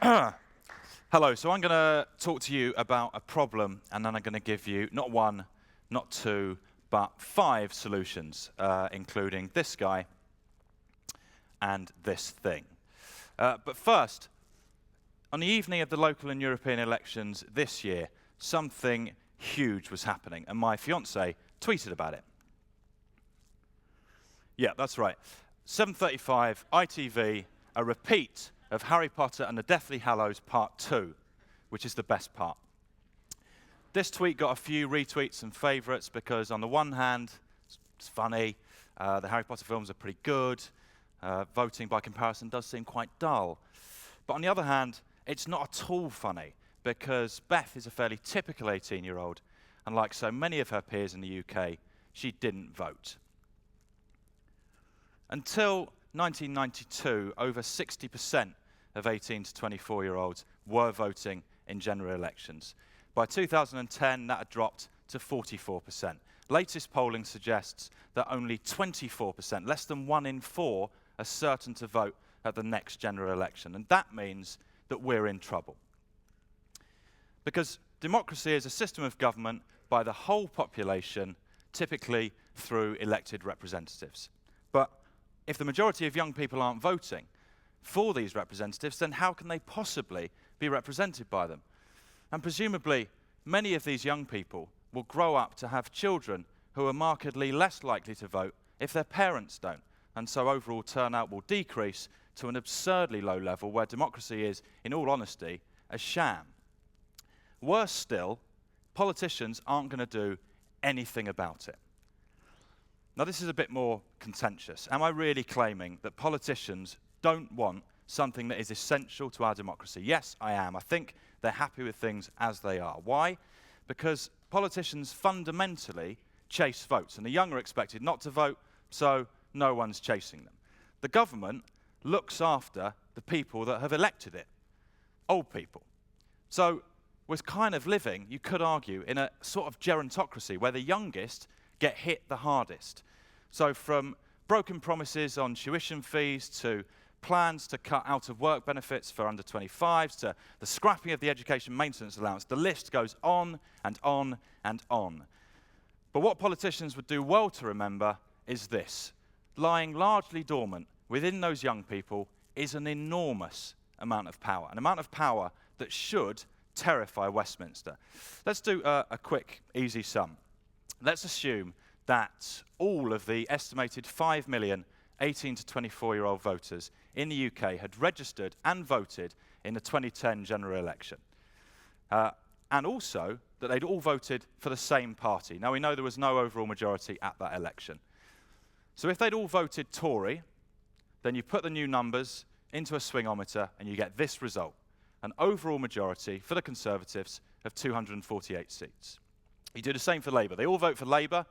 Hello, so I'm going to talk to you about a problem, and then I'm going to give you not one, not two, but 5 solutions, including this guy and this thing. But first, on the evening of the local and European elections this year, something huge was happening, and my fiancée tweeted about it. Yeah, that's right. 7:35, ITV, a repeat of Harry Potter and the Deathly Hallows Part 2, which is the best part. This tweet got a few retweets and favourites because, on the one hand, it's funny, the Harry Potter films are pretty good, voting by comparison does seem quite dull. But on the other hand, it's not at all funny because Beth is a fairly typical 18-year-old, and like so many of her peers in the UK, she didn't vote. Until 1992, over 60% of 18 to 24-year-olds were voting in general elections. By 2010, that had dropped to 44%. Latest polling suggests that only 24%, less than 1 in 4, are certain to vote at the next general election. And that means that we're in trouble. Because democracy is a system of government by the whole population, typically through elected representatives. But if the majority of young people aren't voting for these representatives, then how can they possibly be represented by them? And presumably, many of these young people will grow up to have children who are markedly less likely to vote if their parents don't. And so overall turnout will decrease to an absurdly low level where democracy is, in all honesty, a sham. Worse still, politicians aren't going to do anything about it. Now, this is a bit more contentious. Am I really claiming that politicians don't want something that is essential to our democracy? Yes, I am. I think they're happy with things as they are. Why? Because politicians fundamentally chase votes, and the young are expected not to vote, so no one's chasing them. The government looks after the people that have elected it, old people. So we're kind of living, you could argue, in a sort of gerontocracy where the youngest get hit the hardest. So from broken promises on tuition fees to plans to cut out-of-work benefits for under 25s to the scrapping of the education maintenance allowance, the list goes on and on and on. But what politicians would do well to remember is this. Lying largely dormant within those young people is an enormous amount of power, an amount of power that should terrify Westminster. Let's do a quick, easy sum. Let's assume that all of the estimated 5 million 18 to 24-year-old voters in the UK had registered and voted in the 2010 general election. And also that they'd all voted for the same party. Now, we know there was no overall majority at that election. So if they'd all voted Tory, then you put the new numbers into a swingometer and you get this result, an overall majority for the Conservatives of 248 seats. You do the same for Labour. They all vote for Labour,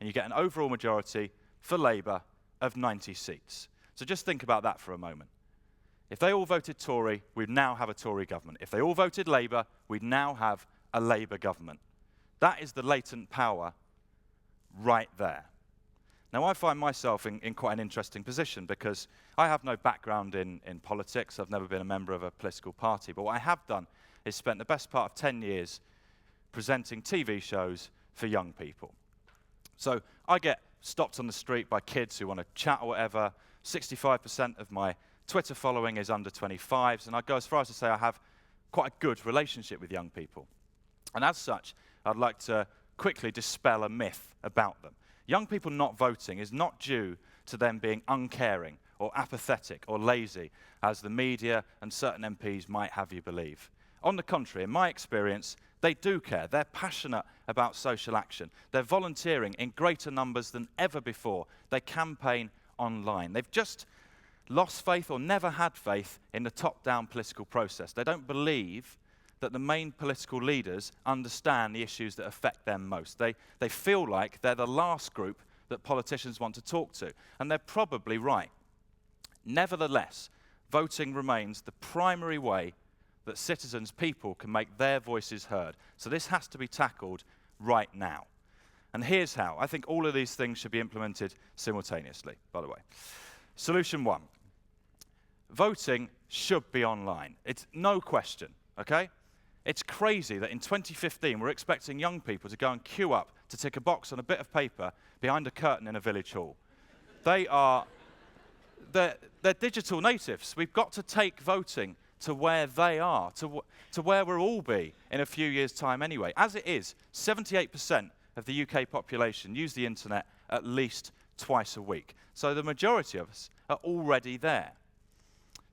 and you get an overall majority for Labour of 90 seats. So just think about that for a moment. If they all voted Tory, we'd now have a Tory government. If they all voted Labour, we'd now have a Labour government. That is the latent power right there. Now, I find myself in quite an interesting position because I have no background in politics. I've never been a member of a political party. But what I have done is spent the best part of 10 years presenting TV shows for young people. So I get stopped on the street by kids who want to chat or whatever. 65% of my Twitter following is under 25s, and I go as far as to say I have quite a good relationship with young people. And as such, I'd like to quickly dispel a myth about them. Young people not voting is not due to them being uncaring or apathetic or lazy, as the media and certain MPs might have you believe. On the contrary, in my experience, they do care. They're passionate about social action. They're volunteering in greater numbers than ever before. They campaign online. They've just lost faith or never had faith in the top-down political process. They don't believe that the main political leaders understand the issues that affect them most. They feel like they're the last group that politicians want to talk to, and they're probably right. Nevertheless, voting remains the primary way that citizens, people, can make their voices heard. So this has to be tackled right now. And here's how. I think all of these things should be implemented simultaneously, by the way. Solution 1. voting should be online. It's no question, okay? It's crazy that in 2015 we're expecting young people to go and queue up to tick a box on a bit of paper behind a curtain in a village hall. They're digital natives. We've got to take voting to where they are, to where we'll all be in a few years' time anyway. As it is, 78% of the UK population use the internet at least twice a week. So the majority of us are already there.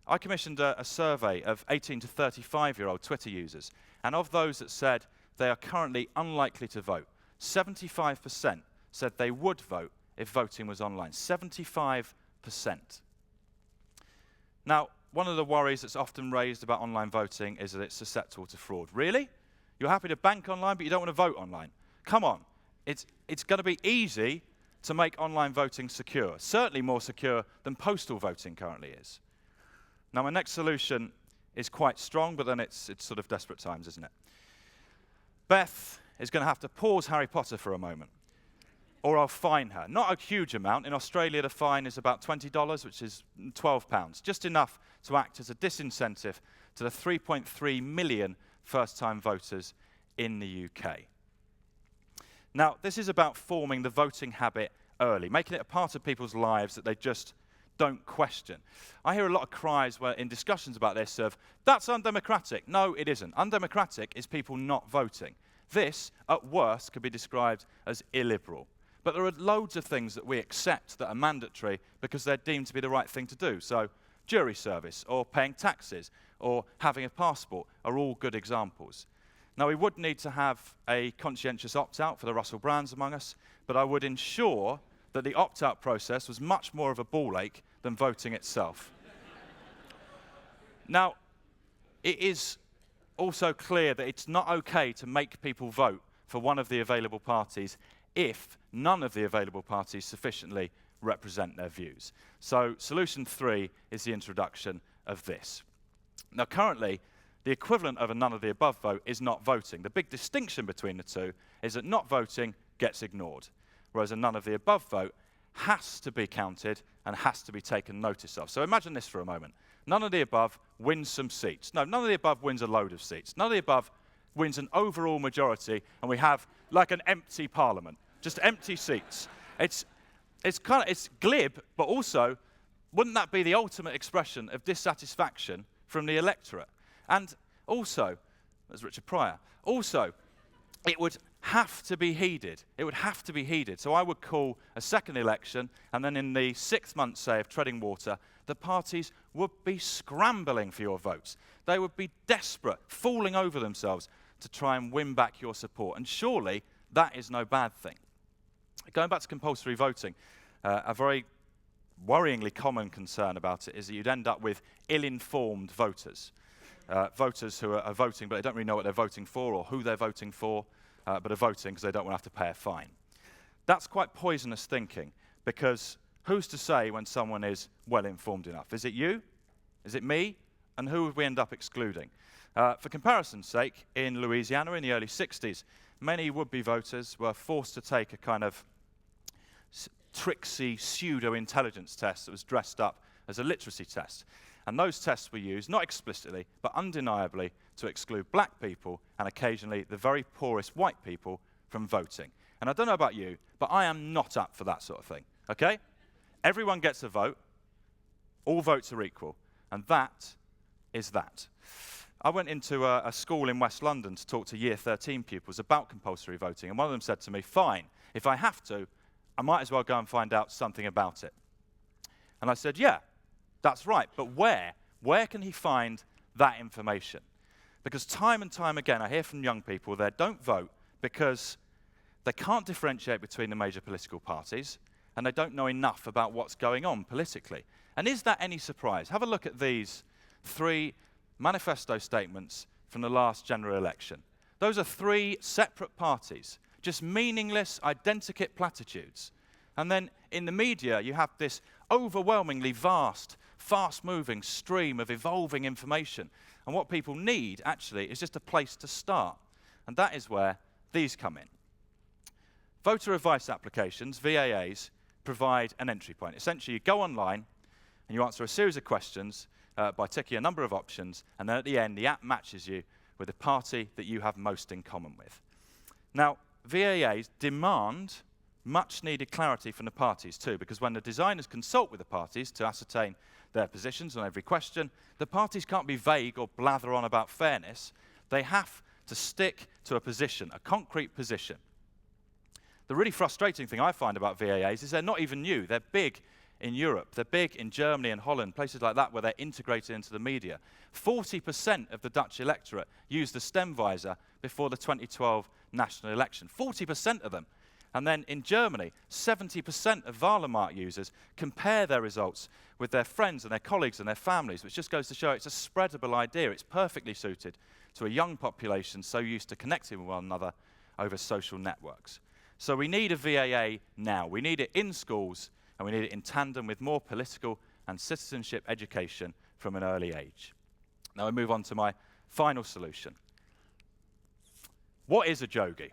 I commissioned a survey of 18 to 35-year-old Twitter users, and of those that said they are currently unlikely to vote, 75% said they would vote if voting was online. 75%. Now, one of the worries that's often raised about online voting is that it's susceptible to fraud. Really? You're happy to bank online, but you don't want to vote online? Come on. It's going to be easy to make online voting secure, certainly more secure than postal voting currently is. Now, my next solution is quite strong, but then it's sort of desperate times, isn't it? Beth is going to have to pause Harry Potter for a moment, or I'll fine her. Not a huge amount. In Australia, the fine is about $20, which is £12, just enough to act as a disincentive to the 3.3 million first-time voters in the UK. Now, this is about forming the voting habit early, making it a part of people's lives that they just don't question. I hear a lot of cries in discussions about this of, that's undemocratic. No, it isn't. Undemocratic is people not voting. This, at worst, could be described as illiberal. But there are loads of things that we accept that are mandatory because they're deemed to be the right thing to do. So jury service, or paying taxes, or having a passport are all good examples. Now, we would need to have a conscientious opt-out for the Russell Brands among us, but I would ensure that the opt-out process was much more of a ball ache than voting itself. Now, it is also clear that it's not okay to make people vote for one of the available parties if none of the available parties sufficiently represent their views. So solution 3 is the introduction of this. Now, currently, the equivalent of a none of the above vote is not voting. The big distinction between the two is that not voting gets ignored, whereas a none of the above vote has to be counted and has to be taken notice of. So imagine this for a moment. None of the above wins some seats. No, none of the above wins a load of seats. None of the above wins an overall majority, and we have like an empty parliament, just empty seats. It's glib, but also, wouldn't that be the ultimate expression of dissatisfaction from the electorate? And also, as Richard Pryor, also, it would have to be heeded. It would have to be heeded. So I would call a second election, and then in the 6 months, say, of treading water, the parties would be scrambling for your votes. They would be desperate, falling over themselves to try and win back your support. And surely that is no bad thing. Going back to compulsory voting, a very worryingly common concern about it is that you'd end up with ill-informed voters. Voters who are voting, but they don't really know what they're voting for or who they're voting for, but are voting because they don't want to have to pay a fine. That's quite poisonous thinking, because who's to say when someone is well-informed enough? Is it you? Is it me? And who would we end up excluding? For comparison's sake, in Louisiana in the early 60s, many would-be voters were forced to take a kind of tricksy pseudo-intelligence test that was dressed up as a literacy test. And those tests were used, not explicitly, but undeniably, to exclude black people and occasionally the very poorest white people from voting. And I don't know about you, but I am not up for that sort of thing, okay? Everyone gets a vote. All votes are equal. And that is that. I went into a school in West London to talk to Year 13 pupils about compulsory voting, and one of them said to me, fine, if I have to, I might as well go and find out something about it. And I said, yeah, that's right, but where? Where can he find that information? Because time and time again, I hear from young people that don't vote because they can't differentiate between the major political parties, and they don't know enough about what's going on politically. And is that any surprise? Have a look at these 3 manifesto statements from the last general election. Those are 3 separate parties, just meaningless identikit platitudes. And then in the media, you have this overwhelmingly vast, fast-moving stream of evolving information. And what people need, actually, is just a place to start. And that is where these come in. Voter advice applications, VAAs, provide an entry point. Essentially, you go online and you answer a series of questions, by ticking a number of options, and then at the end, the app matches you with the party that you have most in common with. Now, VAAs demand much-needed clarity from the parties too, because when the designers consult with the parties to ascertain their positions on every question, the parties can't be vague or blather on about fairness. They have to stick to a position, a concrete position. The really frustrating thing I find about VAAs is they're not even new. They're big in Europe. They're big in Germany and Holland, places like that where they're integrated into the media. 40% of the Dutch electorate used the STEM visor before the 2012 national election. 40% of them. And then in Germany, 70% of Wahlmarkt users compare their results with their friends and their colleagues and their families, which just goes to show it's a spreadable idea. It's perfectly suited to a young population so used to connecting with one another over social networks. So we need a VAA now. We need it in schools, and we need it in tandem with more political and citizenship education from an early age. Now we move on to my final solution. What is a Jogi?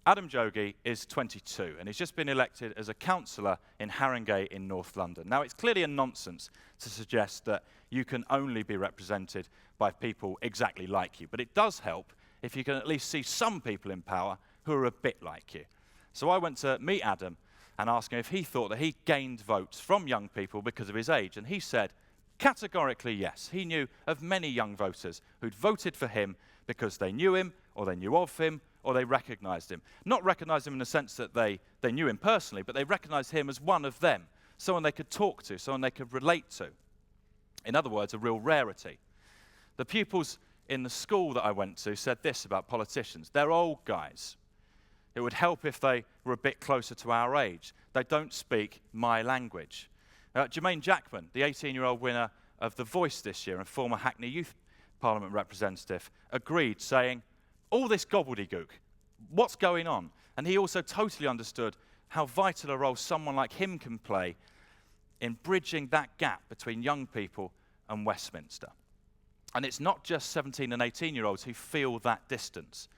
Adam Jogi is 22, and he's just been elected as a councillor in Haringey in North London. Now, it's clearly a nonsense to suggest that you can only be represented by people exactly like you, but it does help if you can at least see some people in power who are a bit like you. So I went to meet Adam and asked him if he thought that he gained votes from young people because of his age, and he said categorically yes. He knew of many young voters who'd voted for him because they knew him, or they knew of him, or they recognized him. Not recognized him in the sense that they knew him personally, but they recognized him as one of them, someone they could talk to, someone they could relate to. In other words, a real rarity. The pupils in the school that I went to said this about politicians. They're old guys. It would help if they were a bit closer to our age. They don't speak my language. Jermaine Jackman, the 18-year-old winner of The Voice this year and former Hackney Youth Parliament representative, agreed, saying, all this gobbledygook, what's going on? And he also totally understood how vital a role someone like him can play in bridging that gap between young people and Westminster. And it's not just 17 and 18-year-olds who feel that distance.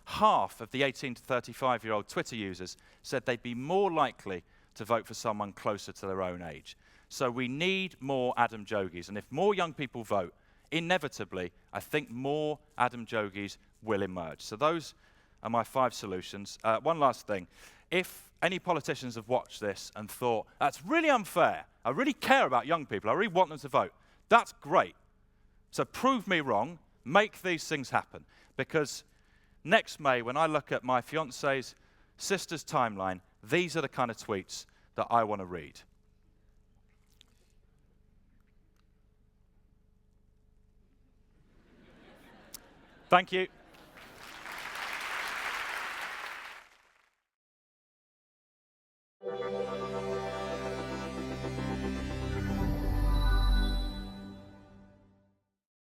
Half of the 18 to 35-year-old Twitter users said they'd be more likely to vote for someone closer to their own age. So we need more Adam Jogis, and if more young people vote, inevitably, I think more Adam Jogis will emerge. So those are my 5 solutions. One last thing. If any politicians have watched this and thought, that's really unfair, I really care about young people, I really want them to vote, that's great. So prove me wrong, make these things happen. Because next May, when I look at my fiancé's sister's timeline, these are the kind of tweets that I want to read. Thank you.